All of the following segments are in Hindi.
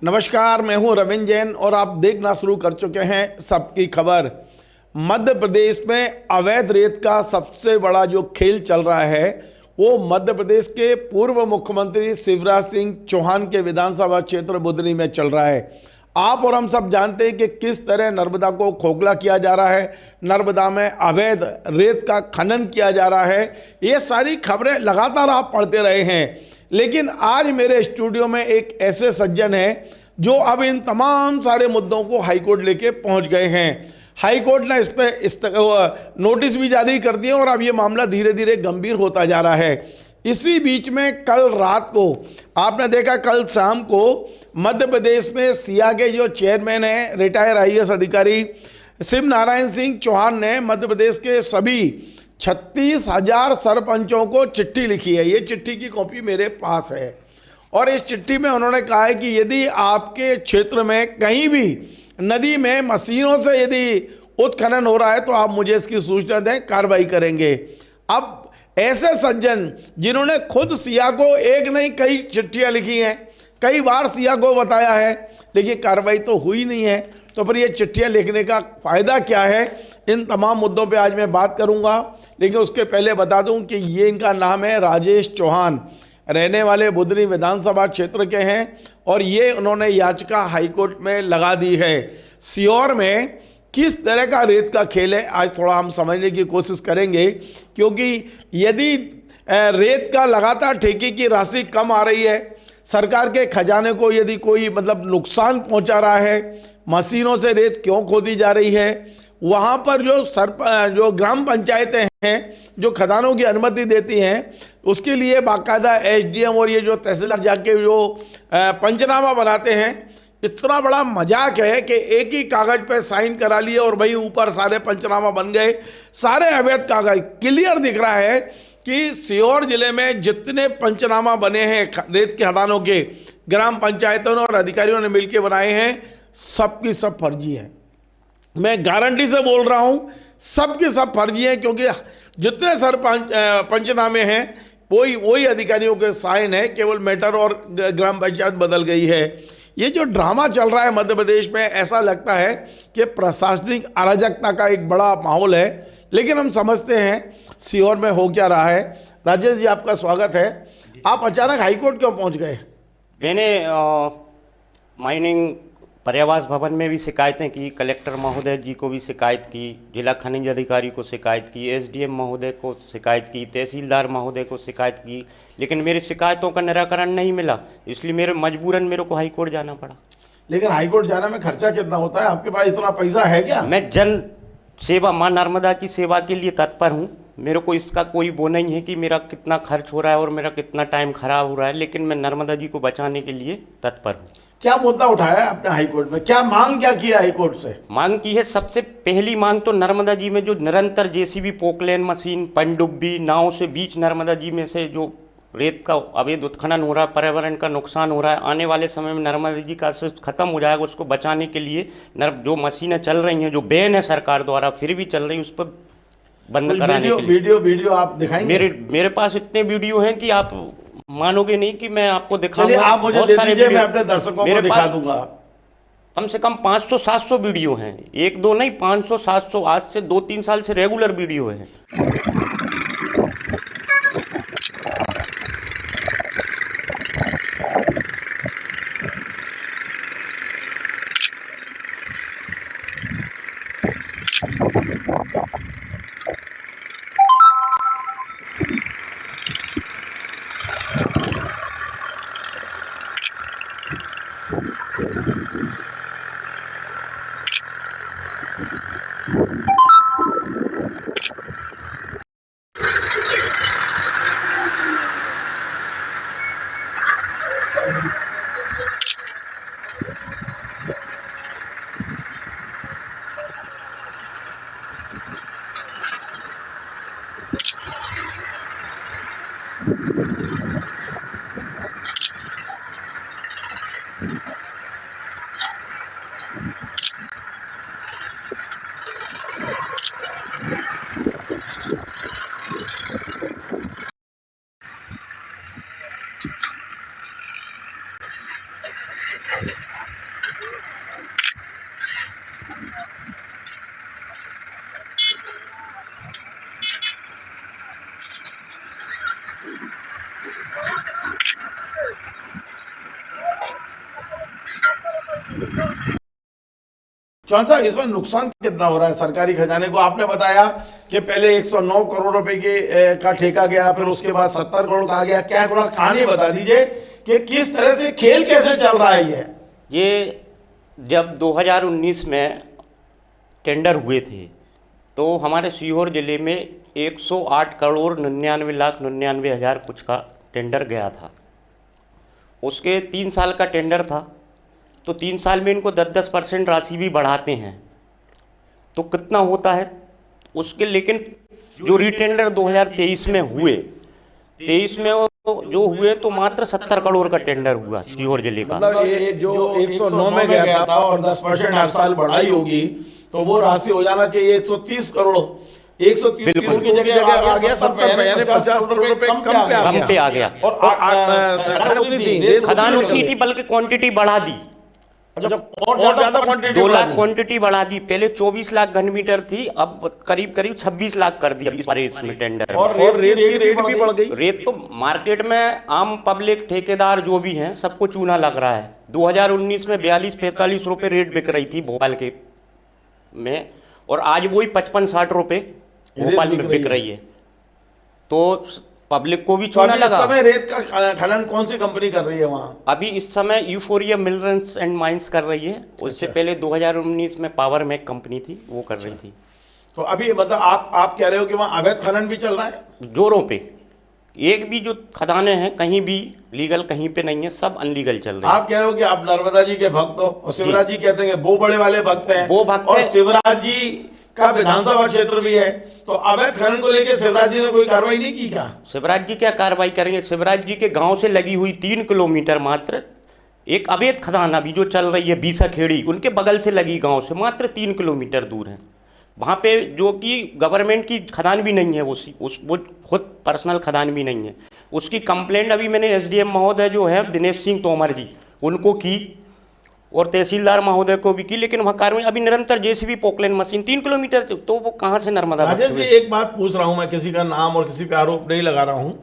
नमस्कार, मैं हूं रविंद्र जैन और आप देखना शुरू कर चुके हैं सबकी खबर। मध्य प्रदेश में अवैध रेत का सबसे बड़ा जो खेल चल रहा है वो मध्य प्रदेश के पूर्व मुख्यमंत्री शिवराज सिंह चौहान के विधानसभा क्षेत्र बुधनी में चल रहा है। आप और हम सब जानते हैं कि किस तरह नर्मदा को खोखला किया जा रहा है, नर्मदा में अवैध रेत का खनन किया जा रहा है। ये सारी खबरें लगातार आप पढ़ते रहे हैं, लेकिन आज मेरे स्टूडियो में एक ऐसे सज्जन हैं जो अब इन तमाम सारे मुद्दों को हाईकोर्ट लेके पहुंच गए हैं। हाईकोर्ट ने इस पर नोटिस भी जारी कर दिए और अब ये मामला धीरे धीरे गंभीर होता जा रहा है। इसी बीच में कल रात को आपने देखा, कल शाम को मध्य प्रदेश में सिया के जो चेयरमैन हैं, रिटायर आईएएस अधिकारी शिव नारायण सिंह चौहान ने मध्य प्रदेश के सभी 36,000 सरपंचों को चिट्ठी लिखी है। ये चिट्ठी की कॉपी मेरे पास है और इस चिट्ठी में उन्होंने कहा है कि यदि आपके क्षेत्र में कहीं भी नदी में मशीनों से यदि उत्खनन हो रहा है तो आप मुझे इसकी सूचना दें, कार्रवाई करेंगे। अब ऐसे सज्जन जिन्होंने खुद सिया को एक नहीं कई चिट्ठियां लिखी हैं, कई बार सिया को बताया है, लेकिन कार्रवाई तो हुई नहीं है, तो फिर ये चिट्ठियां लिखने का फ़ायदा क्या है? इन तमाम मुद्दों पे आज मैं बात करूंगा। लेकिन उसके पहले बता दूं कि ये इनका नाम है राजेश चौहान, रहने वाले बुधनी विधानसभा क्षेत्र के हैं और ये उन्होंने याचिका हाईकोर्ट में लगा दी है। सीहोर में किस तरह का रेत का खेल है आज थोड़ा हम समझने की कोशिश करेंगे, क्योंकि यदि रेत का लगातार ठेके की राशि कम आ रही है, सरकार के खजाने को यदि कोई नुकसान पहुंचा रहा है, मशीनों से रेत क्यों खोदी जा रही है, वहाँ पर जो ग्राम पंचायतें हैं जो खदानों की अनुमति देती हैं, उसके लिए बाकायदा एसडीएम और ये जो तहसीलदार जाके जो पंचनामा बनाते हैं, इतना बड़ा मजाक है कि एक ही कागज़ पे साइन करा लिए और भाई ऊपर सारे पंचनामा बन गए। सारे अवैध कागज क्लियर दिख रहा है कि सीहोर जिले में जितने पंचनामा बने हैं रेत के खदानों के, ग्राम पंचायतों और अधिकारियों ने मिलकर बनाए हैं, सबकी सब फर्जी हैं। मैं गारंटी से बोल रहा हूं, सबके सब फर्जी हैं, क्योंकि जितने पंचनामे हैं वही अधिकारियों के साइन है, केवल मैटर और ग्राम पंचायत बदल गई है। ये जो ड्रामा चल रहा है मध्य प्रदेश में, ऐसा लगता है कि प्रशासनिक अराजकता का एक बड़ा माहौल है, लेकिन हम समझते हैं सीहोर में हो क्या रहा है। राजेश जी, आपका स्वागत है। आप अचानक हाईकोर्ट क्यों पहुंच गए? मैंने माइनिंग पर्यावास भवन में भी शिकायतें की, कलेक्टर महोदय जी को भी शिकायत की, जिला खनिज अधिकारी को शिकायत की, एसडीएम महोदय को शिकायत की, तहसीलदार महोदय को शिकायत की, लेकिन मेरी शिकायतों का निराकरण नहीं मिला। इसलिए मजबूरन मेरे को हाईकोर्ट जाना पड़ा। लेकिन हाईकोर्ट जाने में खर्चा कितना होता है? आपके पास इतना पैसा है क्या? मैं जन सेवा, माँ नर्मदा की सेवा के लिए तत्पर हूँ। मेरे को इसका कोई वो नहीं है कि मेरा कितना खर्च हो रहा है और मेरा कितना टाइम खराब हो रहा है, लेकिन मैं नर्मदा जी को बचाने के लिए तत्पर हूँ। क्या मुद्दा उठाया है आपने हाईकोर्ट में? क्या मांग क्या किया हाईकोर्ट से? मांग की है, सबसे पहली मांग तो नर्मदा जी में जो निरंतर जेसीबी, पोकलेन मशीन, पनडुब्बी, नाव से बीच नर्मदा जी में से जो रेत का अवैध उत्खनन हो रहा है, पर्यावरण का नुकसान हो रहा है, आने वाले समय में नर्मदा जी का खत्म हो जाएगा, उसको बचाने के लिए जो मशीनें चल रही हैं, जो बैन है सरकार द्वारा फिर भी चल रही है, उस पर बंद कराने के लिए वीडियो आप दिखाएंगे? मेरे पास इतने वीडियो हैं कि आप मानोगे नहीं कि मैं आपको दिखाऊंगा। आप मुझे दे दीजिए, मैं अपने दर्शकों को दिखा दूंगा। कम से कम 500-700 वीडियो हैं, एक दो नहीं, 500-700, आज से 2-3 साल से रेगुलर वीडियो है। चौहान साहब, इसमें नुकसान कितना हो रहा है सरकारी खजाने को? आपने बताया कि पहले 109 करोड़ रुपए का ठेका गया, फिर उसके बाद 70 करोड़ का आ गया। क्या है, थोड़ा कहानी बता दीजिए कि किस तरह से खेल कैसे चल रहा है ये जब 2019 में टेंडर हुए थे तो हमारे सीहोर जिले में 108 करोड़ 99,99,000 कुछ का टेंडर गया था। उसके 3 साल का टेंडर था, तो 3 साल में इनको 10-10% राशि भी बढ़ाते हैं तो कितना होता है उसके। लेकिन जो रीटेंडर 2023 में हुए, 23 में जो हुए तो मात्र 70 करोड़ का टेंडर हुआ सीहोर जिले का। मतलब ये जो 109 में गया था और 10% हर साल बढ़ाई होगी तो वो राशि हो जाना चाहिए 130 करोड़। 130 करोड़ की जगह आ गया 70, यानी 50 करोड़ रुपए कम पे आ गया। और खदान उतनी थी बल्कि क्वांटिटी बढ़ा दी। अच्छा, और ज्यादा क्वांटिटी 2 लाख क्वांटिटी बढ़ा दी। पहले 24 लाख घन मीटर थी, अब करीब 26 लाख कर दिया इस बारे इसमें टेंडर। और रेट की रेट भी बढ़ गई। रेट तो मार्केट में आम पब्लिक ठेकेदार जो भी हैं सबको चूना लग रहा है। 2019 में 42-45 रुपए रेट बिक रही थी भोपाल के में, और आज वही 55-60 रुपए भोपाल में बिक रही है। तो पब्लिक को भी चूना लगा। इस समय रेत का खनन कौन सी कंपनी कर रही है वहाँ? अभी इस समय यूफोरिया मिनरल्स एंड माइंस कर रही है। उससे पहले 2019 में पावर मैक कंपनी थी, वो कर रही थी। तो अभी मतलब आप कह रहे हो कि वहाँ अवैध खनन भी चल रहा है जोरों पे? एक भी जो खदानें हैं कहीं भी लीगल कहीं पे नहीं है, सब अनलीगल चल रहे हैं। आप कह रहे हो कि आप नर्मदा जी के भक्त हो और शिवराज जी कहते हैं वो बड़े वाले भक्त हैं, वो भक्त और हैं। शिवराज जी का विधानसभा क्षेत्र भी है, तो अवैध खनन को लेकर शिवराज जी ने कोई कार्रवाई नहीं की क्या? शिवराज जी क्या कार्रवाई करेंगे? शिवराज जी के गांव से लगी हुई 3 किलोमीटर मात्र एक अवैध खदान अभी जो चल रही है बीसा खेड़ी, उनके बगल से लगी गांव से मात्र 3 किलोमीटर दूर है। वहाँ पे जो कि गवर्नमेंट की खदान भी नहीं है, वो खुद पर्सनल खदान भी नहीं है। उसकी कंप्लेंट अभी मैंने एसडीएम महोदय जो है दिनेश सिंह तोमर जी, उनको की और तहसीलदार महोदय को भी की, लेकिन वहाँ कार्रवाई अभी निरंतर जेसीबी पोकलेन मशीन 3 किलोमीटर, तो वो कहाँ से नर्मदा? राजेश जी, एक बात पूछ रहा हूँ मैं, किसी का नाम और किसी पे आरोप नहीं लगा रहा हूँ,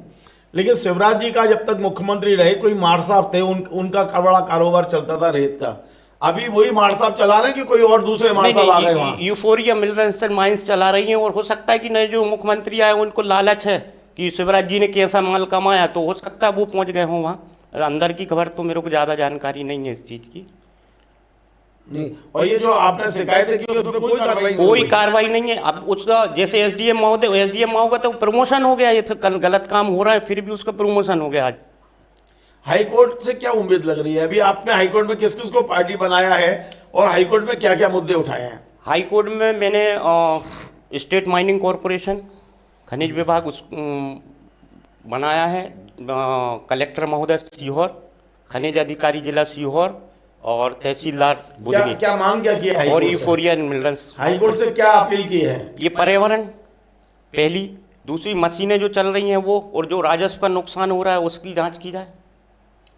लेकिन शिवराज जी का जब तक मुख्यमंत्री रहे कोई मार साहब थे, उनका बड़ा कारोबार चलता था रेत का। अभी वही मार साहब चला रहे हैं कि कोई और दूसरे मार साहब आ गए वहाँ? यूफोरिया मिनरल्स एंड माइंस चला रही हैं, और हो सकता है कि नए जो मुख्यमंत्री आए उनको लालच है कि शिवराज जी ने कैसा माल कमाया, तो हो सकता है वो पहुँच गए हों वहाँ। अंदर की खबर तो मेरे को ज़्यादा जानकारी नहीं है इस चीज़ की। नहीं, और ये जो आपने शिकायतें की उस पर कोई कार्रवाई नहीं है। अब उसका जैसे एसडीएम महोदय तो प्रमोशन हो गया, ये तो गलत काम हो रहा है फिर भी उसका प्रमोशन हो गया। आज हाईकोर्ट से क्या उम्मीद लग रही है? अभी आपने हाईकोर्ट में किस किस को पार्टी बनाया है और हाईकोर्ट में क्या क्या मुद्दे उठाए हैं? हाईकोर्ट में मैंने स्टेट माइनिंग कॉरपोरेशन खनिज विभाग बनाया है, कलेक्टर महोदय सीहोर, खनिज अधिकारी जिला सीहोर और तहसीलदार बुधनी। क्या मांग क्या किया है और यूफोरिया मिनरल्स? हाईकोर्ट से क्या अपील की है? ये पर्यावरण पहली, दूसरी मशीनें जो चल रही हैं वो, और जो राजस्व का नुकसान हो रहा है उसकी जांच की जाए।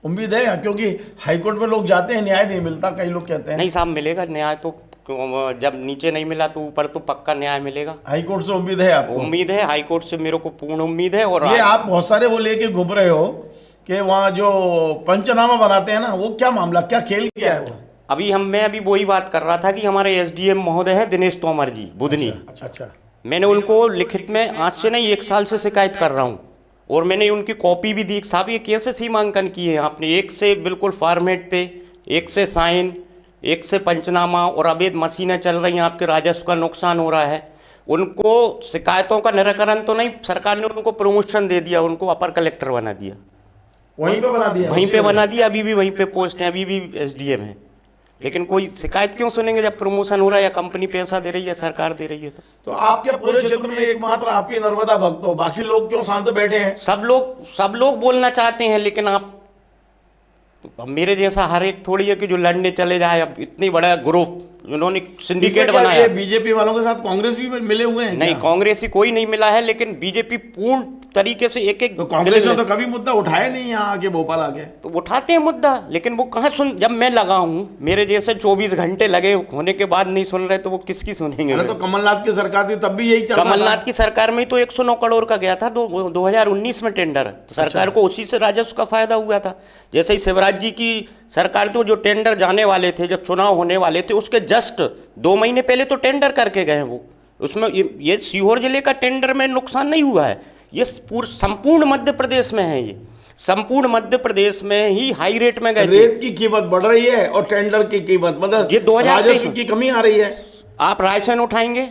उम्मीद है, क्योंकि हाईकोर्ट में लोग जाते हैं न्याय नहीं मिलता, कई लोग कहते हैं। नहीं साहब, मिलेगा न्याय तो, जब नीचे नहीं मिला तो ऊपर तो पक्का न्याय मिलेगा। हाईकोर्ट से उम्मीद है आपको? उम्मीद है, हाईकोर्ट से मेरे को पूर्ण उम्मीद है। और ये आप बहुत सारे वो लेके घूम रहे हो कि वहाँ जो पंचनामा बनाते हैं ना, वो क्या मामला, क्या खेल किया है वो? मैं अभी वही बात कर रहा था कि हमारे एसडीएम महोदय है दिनेश तोमर जी बुधनी। अच्छा। मैंने उनको लिखित में आज से नहीं 1 साल से शिकायत कर रहा हूँ, और मैंने उनकी कॉपी भी दी। साहब ये कैसे सीमांकन किए हैं आपने? एक से बिल्कुल फॉर्मेट पे, एक से साइन, एक से पंचनामा, और अवैध मशीनें चल रही हैं, आपके राजस्व का नुकसान हो रहा है। उनको शिकायतों का निराकरण तो नहीं, सरकार ने उनको प्रमोशन दे दिया, उनको अपर कलेक्टर बना दिया। वहीं पे बना दिया? वहीं पे बना दिया, अभी भी वहीं पे पोस्ट है, अभी भी एसडीएम है। लेकिन कोई शिकायत क्यों सुनेंगे जब प्रमोशन हो रहा है या कंपनी पैसा दे रही है, सरकार दे रही है? तो आप क्या पूरे क्षेत्र में एकमात्र आप ही नर्मदा भक्त हो? बाकी लोग क्यों शांत बैठे हैं? सब लोग बोलना चाहते हैं, लेकिन अब मेरे जैसा हर एक थोड़ी है कि जो लड़ने चले जाए। अब इतनी बड़ा ग्रुप उन्होंने सिंडिकेट बनाया। बीजेपी वालों के साथ कांग्रेस भी मिले हुए हैं? नहीं, कांग्रेसी कोई नहीं मिला है, लेकिन बीजेपी पूर्ण तरीके से एक एक तो कांग्रेस ने तो कभी मुद्दा उठाया नहीं यहाँ आके भोपाल आके। तो उठाते हैं मुद्दा, लेकिन वो कहाँ सुन, जब मैं लगा हूँ, मेरे जैसे 24 घंटे लगे होने के बाद नहीं सुन रहे तो वो किसकी सुनेंगे। अरे तो कमलनाथ की सरकार थी तब भी यही चल रहा था। कमलनाथ की सरकार में ही तो 109 करोड़ का गया था 2019 में टेंडर, तो सरकार को उसी से राजस्व का फायदा हुआ था। जैसे ही शिवराज जी की सरकार, तो जो टेंडर जाने वाले थे, जब चुनाव होने वाले थे, उसके जस्ट 2 महीने पहले तो टेंडर करके गए वो। उसमें ये सीहोर जिले का टेंडर में नुकसान नहीं हुआ है, ये संपूर्ण मध्य प्रदेश में है। ये संपूर्ण मध्य प्रदेश में ही हाई रेट में गए। रेत की कीमत बढ़ रही है और टेंडर की कीमत, मतलब ये 2023 राजस्व की कमी आ रही है। आप रायसेन उठाएंगे,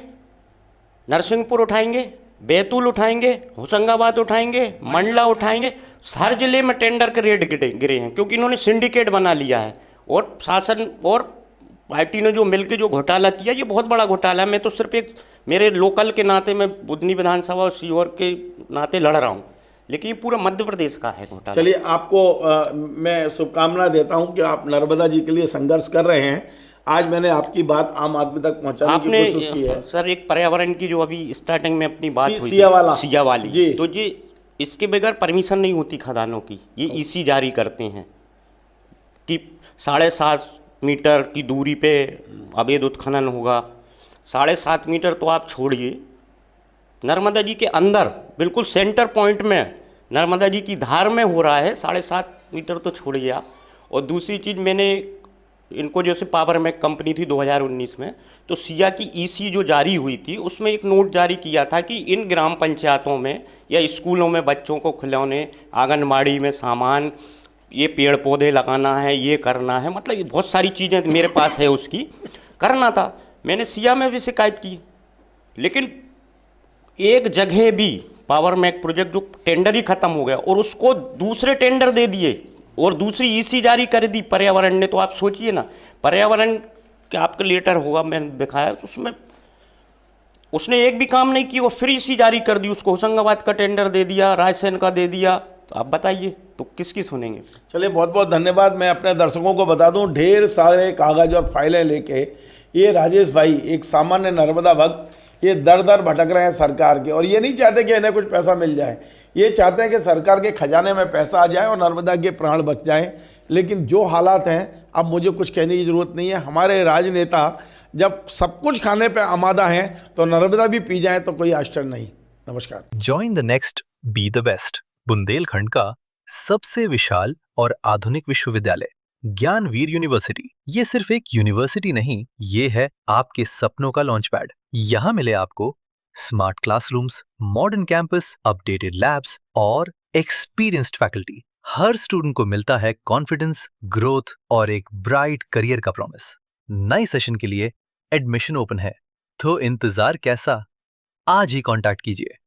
नरसिंहपुर उठाएंगे, बैतूल उठाएंगे, होशंगाबाद उठाएंगे, मंडला उठाएंगे, हर जिले में टेंडर के रेट गिरे हैं, क्योंकि इन्होंने सिंडिकेट बना लिया है। और शासन और पार्टी ने जो मिलकर जो घोटाला किया, ये बहुत बड़ा घोटाला है। मैं तो सिर्फ एक मेरे लोकल के नाते, मैं बुधनी विधानसभा और सीहोर के नाते लड़ रहा हूँ, लेकिन ये पूरा मध्य प्रदेश का है घोटाला। चलिए, आपको मैं शुभकामना देता हूँ कि आप नर्मदा जी के लिए संघर्ष कर रहे हैं। आज मैंने आपकी बात आम आदमी तक पहुंचाने की कोशिश की है। सर, एक पर्यावरण की जो अभी स्टार्टिंग में अपनी बात हुई, सिया वाली जी, तो ये इसके बगैर परमिशन नहीं होती खदानों की। ये ईसी जारी करते हैं कि 7.5 मीटर की दूरी पे अवैध उत्खनन होगा। 7.5 मीटर तो आप छोड़िए, नर्मदा जी के अंदर बिल्कुल सेंटर पॉइंट में नर्मदा जी की धार में हो रहा है। 7.5 मीटर तो छोड़िए आप। और दूसरी चीज़, मैंने इनको जैसे पावर मैक कंपनी थी 2019 में, तो सिया की ईसी जो जारी हुई थी, उसमें एक नोट जारी किया था कि इन ग्राम पंचायतों में या स्कूलों में बच्चों को खिलौने, आंगनबाड़ी में सामान, ये पेड़ पौधे लगाना है, ये करना है, मतलब ये बहुत सारी चीज़ें मेरे पास है, उसकी करना था। मैंने सिया में भी शिकायत की, लेकिन एक जगह भी पावर मैक प्रोजेक्ट जो टेंडर ही खत्म हो गया और उसको दूसरे टेंडर दे दिए और दूसरी ईसी जारी कर दी पर्यावरण ने। तो आप सोचिए ना, पर्यावरण के आपका लेटर होगा, मैंने दिखाया, तो उसमें उसने एक भी काम नहीं किया और फिर ईसी जारी कर दी। उसको होशंगाबाद का टेंडर दे दिया, रायसेन का दे दिया। तो आप बताइए, तो किसकी सुनेंगे। चलिए, बहुत बहुत धन्यवाद। मैं अपने दर्शकों को बता दूं, ढेर सारे कागज और फाइलें लेके ये राजेश भाई, एक सामान्य नर्मदा भक्त, ये दर दर भटक रहे हैं सरकार के। और ये नहीं चाहते कि इन्हें कुछ पैसा मिल जाए, ये चाहते हैं कि सरकार के खजाने में पैसा आ जाए और नर्मदा के प्राण बच जाएं। लेकिन जो हालात हैं, अब मुझे कुछ कहने की ज़रूरत नहीं है। हमारे राजनेता जब सब कुछ खाने पे आमादा हैं, तो नर्मदा भी पी जाएं तो कोई आश्चर्य नहीं। नमस्कार। Join the next be the best, Bundelkhand का सबसे विशाल और आधुनिक विश्वविद्यालय ज्ञानवीर यूनिवर्सिटी। ये सिर्फ एक यूनिवर्सिटी नहीं, ये है आपके सपनों का लॉन्च पैड। यहाँ मिले आपको smart classrooms, modern campus, updated labs और एक्सपीरियंस्ड फैकल्टी। हर स्टूडेंट को मिलता है कॉन्फिडेंस, ग्रोथ और एक ब्राइट करियर का प्रॉमिस। नए सेशन के लिए एडमिशन ओपन है, तो इंतजार कैसा? आज ही कांटेक्ट कीजिए।